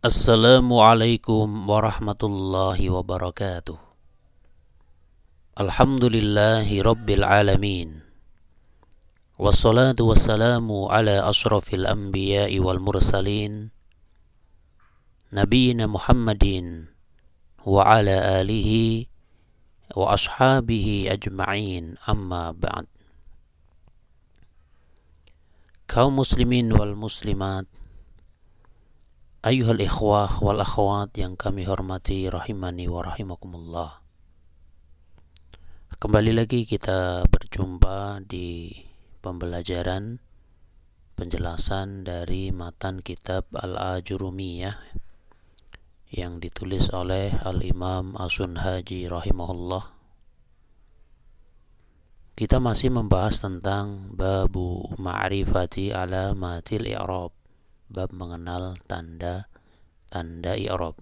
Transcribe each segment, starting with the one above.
Assalamualaikum warahmatullahi wabarakatuh. Alhamdulillahi rabbil alamin. Wassalatu wassalamu ala ashrafil anbiya'i wal mursalin Nabiyyina Muhammadin wa ala alihi wa ashabihi ajma'in, amma ba'd. Kaum muslimin wal muslimat, ayyuhal ikhwah wal akhwat yang kami hormati rahimani wa rahimakumullah. Kembali lagi kita berjumpa di pembelajaran penjelasan dari matan kitab Al-Ajurumiyah yang ditulis oleh Al-Imam As-Sunhaji rahimahullah. Kita masih membahas tentang babu ma'rifati alamatil i'rab, bab mengenal tanda-tanda i'rab.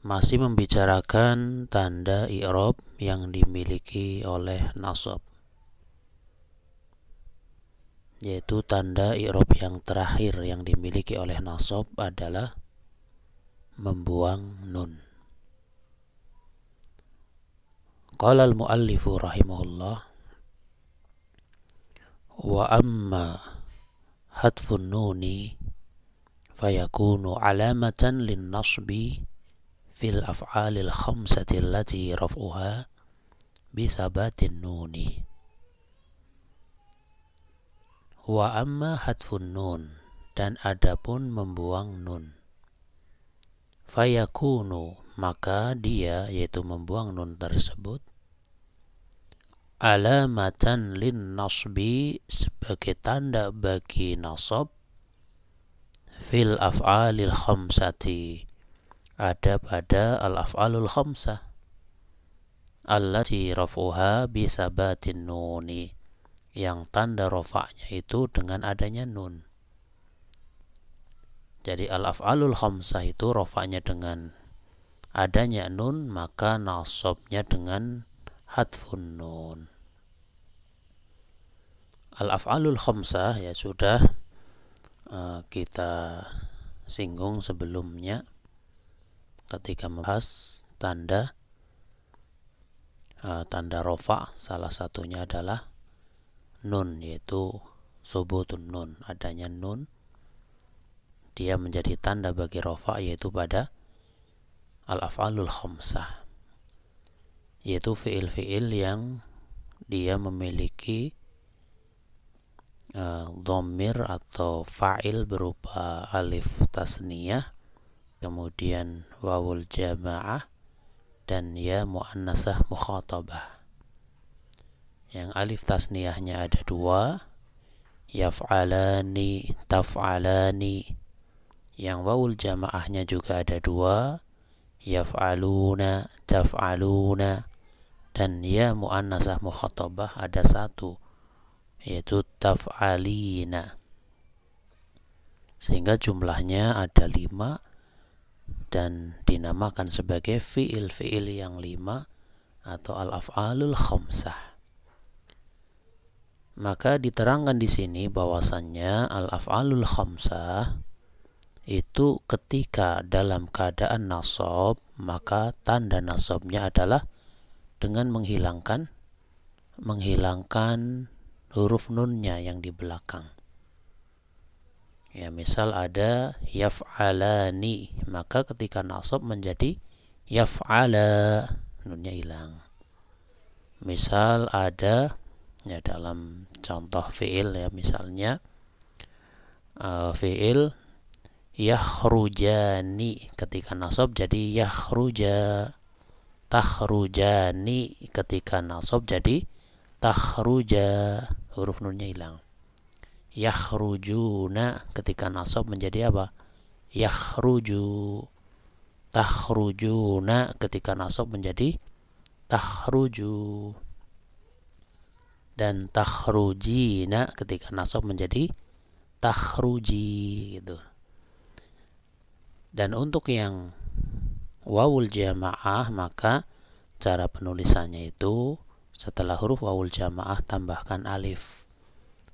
Masih membicarakan tanda i'rab yang dimiliki oleh nasab, yaitu tanda i'rab yang terakhir yang dimiliki oleh nasab adalah membuang nun. Qala al-muallifu rahimahullah, wa amma hadfun nuni fayakunu alamatan lin nasbi fil af'alil khamsati allati raf'uha bisabatin nuni. Wa amma hadfun nun, dan adapun membuang nun, fayakunu, maka dia, yaitu membuang nun tersebut, alamatan lin nasbi, sebagai tanda bagi nasab, fil af'alil khamsati, ada pada al-af'alul khamsah, allati raf'uha bisabatin nuni, yang tanda rafa'nya itu dengan adanya nun. Jadi al-af'alul khamsah itu rafa'nya dengan adanya nun, maka nasabnya dengan hadfun nun. Al-af'alul khamsah ya sudah kita singgung sebelumnya ketika membahas tanda rafa. Salah satunya adalah nun, yaitu subutun nun, adanya nun, dia menjadi tanda bagi rafa, yaitu pada al-af'alul khamsah, yaitu fi'il-fi'il yang dia memiliki dhamir atau fa'il berupa alif tasniyah, kemudian wawul jamaah, dan ya muannasah mukhatabah. Yang alif tasniyahnya ada dua, yaf'alani, taf'alani. Yang wawul jamaahnya juga ada dua, yaf'aluna, taf'aluna. Dan ya muannasah mukhatabah ada satu, yaitu taf'alina. Sehingga jumlahnya ada 5 dan dinamakan sebagai fi'il-fi'il yang 5 atau al-af'alul khamsah. Maka diterangkan di sini bahwasannya al-af'alul khamsah itu ketika dalam keadaan nasab, maka tanda nasabnya adalah dengan menghilangkan huruf nunnya yang di belakang. Ya, misal ada yaf'alani, maka ketika nasab menjadi yaf'ala, nunnya hilang. Misal ada ya dalam contoh fi'il ya, misalnya fi'il yakhrujani, ketika nasab jadi yakhruja. Takhrujani, ketika nasab jadi takhruja, huruf nunnya hilang. Yakhrujuna, ketika nasab menjadi apa? Yakhruju. Takhrujuna, ketika nasab menjadi takhruju. Dan takhrujina, ketika nasab menjadi takhruji, gitu. Dan untuk yang wawul jamaah, maka cara penulisannya itu setelah huruf wawul jamaah tambahkan alif.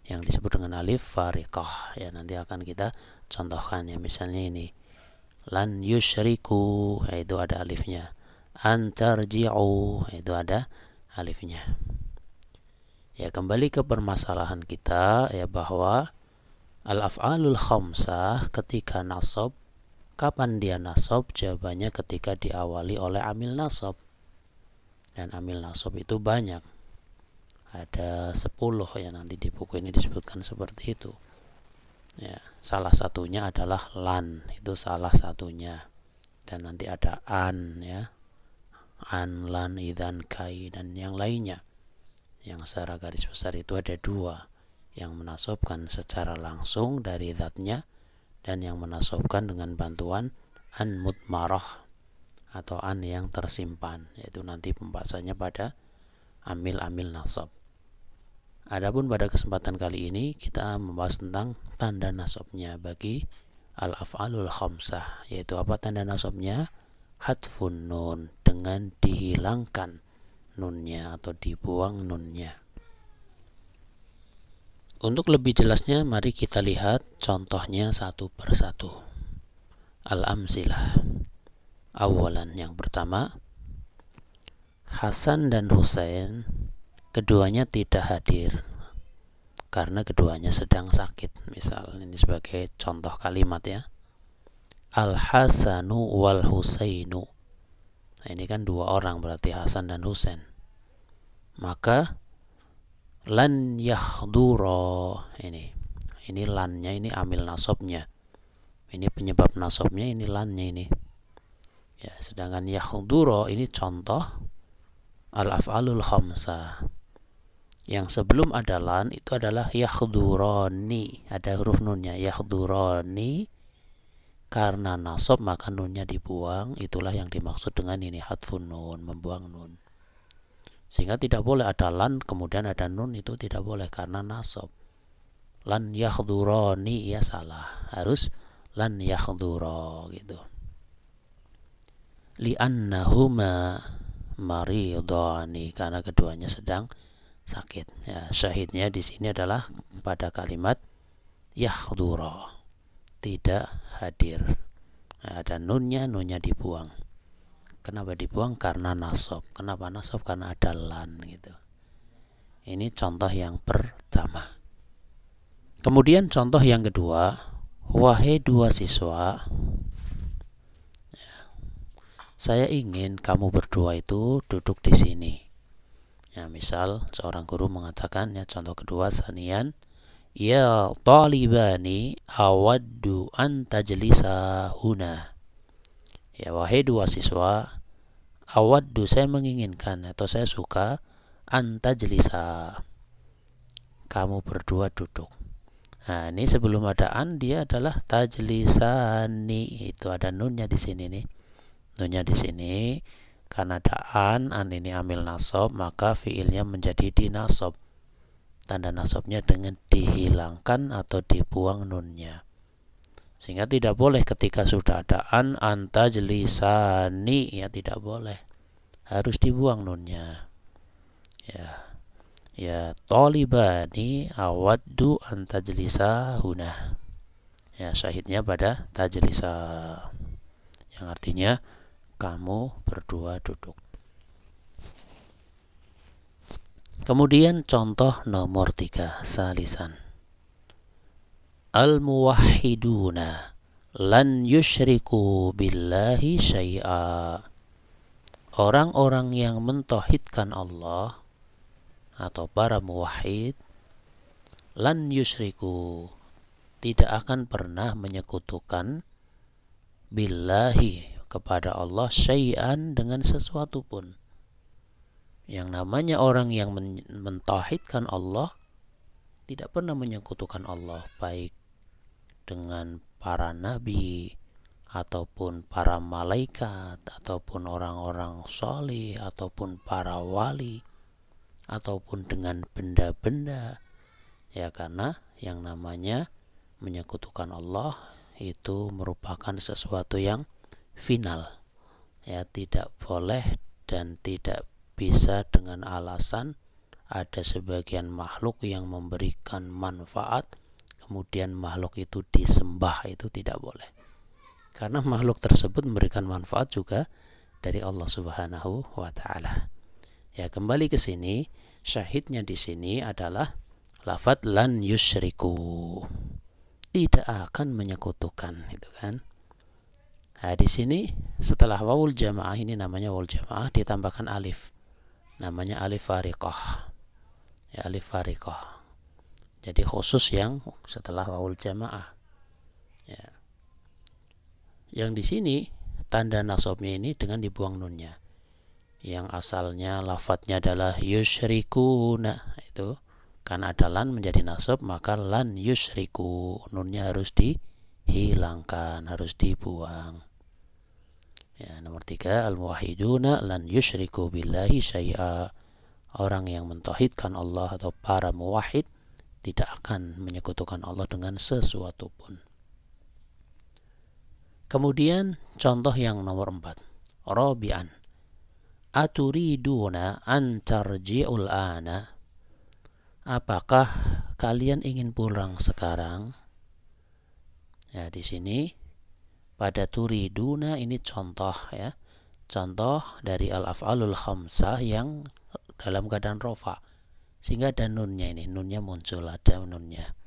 yang disebut dengan alif fariqah. Ya, nanti akan kita contohkan ya, misalnya ini lan yusyriku, itu ada alifnya. An tarji'u, itu ada alifnya. Ya, kembali ke permasalahan kita ya, bahwa al-af'alul khamsah ketika nasab, kapan dia nasab? Jawabannya ketika diawali oleh amil nasab. Dan amil nasab itu banyak. Ada 10 ya, nanti di buku ini disebutkan seperti itu. Ya, salah satunya adalah lan, itu salah satunya. Dan nanti ada an ya. An, lan, idzan, kai, dan yang lainnya. Yang secara garis besar itu ada 2. Yang menasabkan secara langsung dari zatnya, dan yang menasabkan dengan bantuan an mudmarah atau an yang tersimpan, yaitu nanti pembahasannya pada amil-amil nasab. Adapun pada kesempatan kali ini kita membahas tentang tanda nasabnya bagi al-af'alul khamsah, yaitu apa tanda nasabnya? Hadfun nun, dengan dihilangkan nunnya atau dibuang nunnya. Untuk lebih jelasnya, mari kita lihat contohnya satu persatu. Al-amsilah. Awalan, yang pertama, Hasan dan Husain keduanya tidak hadir karena keduanya sedang sakit. Misal ini sebagai contoh kalimat ya. Al-Hasanu wal Husainu. Nah, ini kan 2 orang, berarti Hasan dan Husain. Maka lan yakhdura, ini lannya, ini amil nasabnya. Ini penyebab nasabnya, ini lannya ini. Ya, sedangkan yakhdura ini contoh al-af'alul khamsah. Yang sebelum ada lan itu adalah yakhdurani, ada huruf nunnya, yakhdurani. Karena nasab maka nunnya dibuang, itulah yang dimaksud dengan ini hadfun nun, membuang nun. Sehingga tidak boleh ada lan kemudian ada nun, itu tidak boleh karena nasab. Lan yakhdurani ya salah, harus lan yakhdura gitu. Li'annahuma maridani, karena keduanya sedang sakit. Ya, syahidnya di sini adalah pada kalimat yakhdura, tidak hadir. Nah, ada nunnya dibuang. Kenapa dibuang? Karena nasab. Kenapa nasab? Karena ada lan gitu. Ini contoh yang pertama. Kemudian contoh yang kedua, wahai 2 siswa, saya ingin kamu berdua itu duduk di sini. Ya, misal seorang guru mengatakan ya, contoh kedua, sanian, ya talibani awaddu an tajlisa huna. Ya, wahai 2 siswa, awaddu saya menginginkan atau saya suka, an tajlisa, kamu berdua duduk. Nah, ini sebelum ada an dia adalah tajlisani, itu ada nunnya di sini nih. Nunnya di sini karena ada an ini amil nasab, maka fiilnya menjadi dinasab. Tanda nasabnya dengan dihilangkan atau dibuang nunnya. Sehingga tidak boleh ketika sudah ada an tajlisani, ya tidak boleh. Harus dibuang nunnya. Ya talibani awaddu an tajlisa huna. Ya, syahidnya pada tajlisa, yang artinya kamu berdua duduk. Kemudian contoh nomor 3, salisan. Al-muwahhiduna lan yusyriku billahi syai'a. Orang-orang yang mentauhidkan Allah atau para muwahhid, lan yusyriku, tidak akan pernah menyekutukan, billahi, kepada Allah, syai'an, dengan sesuatu pun. Yang namanya orang yang mentauhidkan Allah tidak pernah menyekutukan Allah, baik dengan para nabi ataupun para malaikat ataupun orang-orang saleh ataupun para wali ataupun dengan benda-benda. Ya, karena yang namanya menyekutukan Allah itu merupakan sesuatu yang final. Ya, tidak boleh dan tidak bisa dengan alasan ada sebagian makhluk yang memberikan manfaat, kemudian makhluk itu disembah, itu tidak boleh. Karena makhluk tersebut memberikan manfaat juga dari Allah Subhanahu wa taala. Ya, kembali ke sini, syahidnya di sini adalah lafadz lan yusyriku. Tidak akan menyekutukan, itu kan. Nah, di sini setelah wawul jamaah, ini namanya wawul jamaah, ditambahkan alif. Namanya alif fariqah. Ya, alif fariqah. Jadi khusus yang setelah wawul jamaah. Ya. Yang di sini tanda nasabnya ini dengan dibuang nunnya. Yang asalnya lafadznya adalah yusyrikuna, itu karena ada lan menjadi nasab, maka lan yusyriku, nunnya harus dihilangkan, harus dibuang. Ya, nomor 3, al-muwahhiduna lan yusyriku billahi syai'a. Orang yang mentauhidkan Allah atau para muwahhid tidak akan menyekutukan Allah dengan sesuatu pun. Kemudian contoh yang nomor 4, rabi'an, aturiduna an tarji'ul ana. Apakah kalian ingin pulang sekarang? Ya, di sini pada turiduna ini contoh, ya. Contoh dari al-af'alul khamsah yang dalam keadaan rofa, sehingga ada nunnya, ini nunnya muncul, ada nunnya.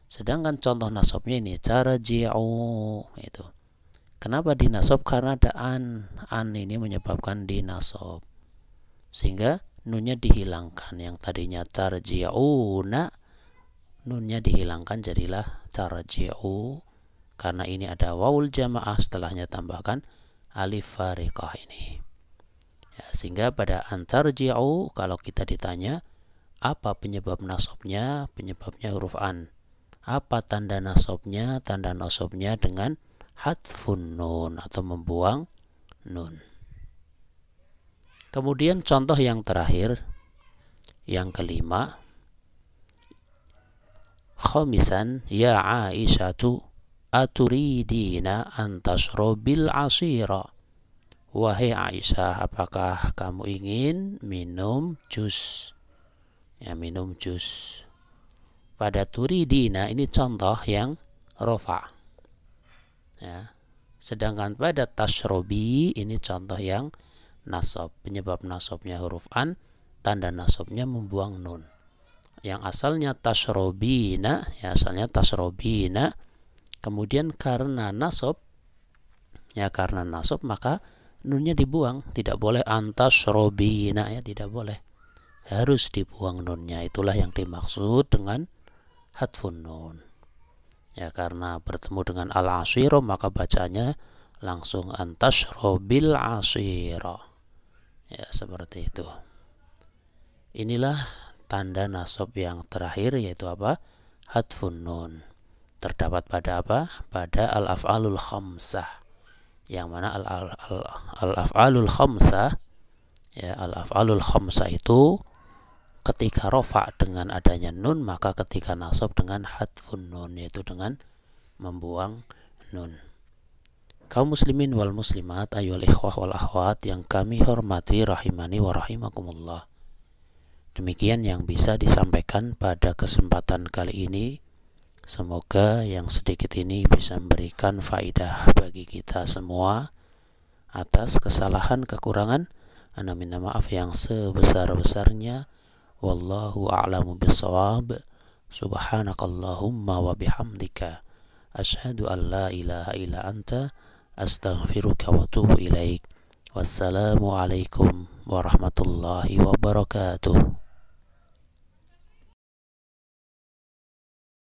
Sedangkan contoh nasabnya ini tarji'u, itu. Kenapa dinasab? Karena ada an ini menyebabkan dinasab, sehingga nunnya dihilangkan. Yang tadinya tarji'una, nunnya dihilangkan jadilah tarji'u, karena ini ada wawul jamaah, setelahnya tambahkan alif fariqah ini. Ya, sehingga pada antarji'u, kalau kita ditanya apa penyebab nasabnya, penyebabnya huruf an. Apa tanda nasabnya? Tanda nasabnya dengan hadfun nun atau membuang nun. Kemudian contoh yang terakhir, yang kelima, khamisan, ya Aisyatu aturidina an tashrabil asira. Wahai Aisyah, apakah kamu ingin minum jus? Ya, minum jus. Pada turidina ini contoh yang rofa. Ya. Sedangkan pada tashrobi ini contoh yang nasab. Penyebab nasabnya huruf an, tanda nasabnya membuang nun. Yang asalnya tashrobina, ya asalnya tashrobina, kemudian karena nasab, ya karena nasab maka nunnya dibuang. Tidak boleh antashrobina, ya tidak boleh, harus dibuang nunnya. Itulah yang dimaksud dengan hadfun nun. Ya, karena bertemu dengan al-ashira maka bacanya langsung antashrobil ashira. Ya, seperti itu. Inilah tanda nasab yang terakhir, yaitu apa? Hadfun nun. Terdapat pada apa? Pada al-af'alul khamsah. Yang mana al-af'alul khamsah, ya, al-af'alul khamsah itu ketika rofa dengan adanya nun, maka ketika nasab dengan hadfun nun, yaitu dengan membuang nun. Kaum muslimin wal muslimat, ayyuhal ikhwah wal akhwat yang kami hormati rahimani wa rahimakumullah. Demikian yang bisa disampaikan pada kesempatan kali ini. Semoga yang sedikit ini bisa memberikan faidah bagi kita semua. Atas kesalahan kekurangan, ana minta maaf yang sebesar-besarnya. Wallahu a'lamu bissawab. Subhanakallahumma wa bihamdika asyhadu an la ilaha illa anta astaghfiruka wa atubu ilaik. Wassalamu alaikum warahmatullahi wabarakatuh.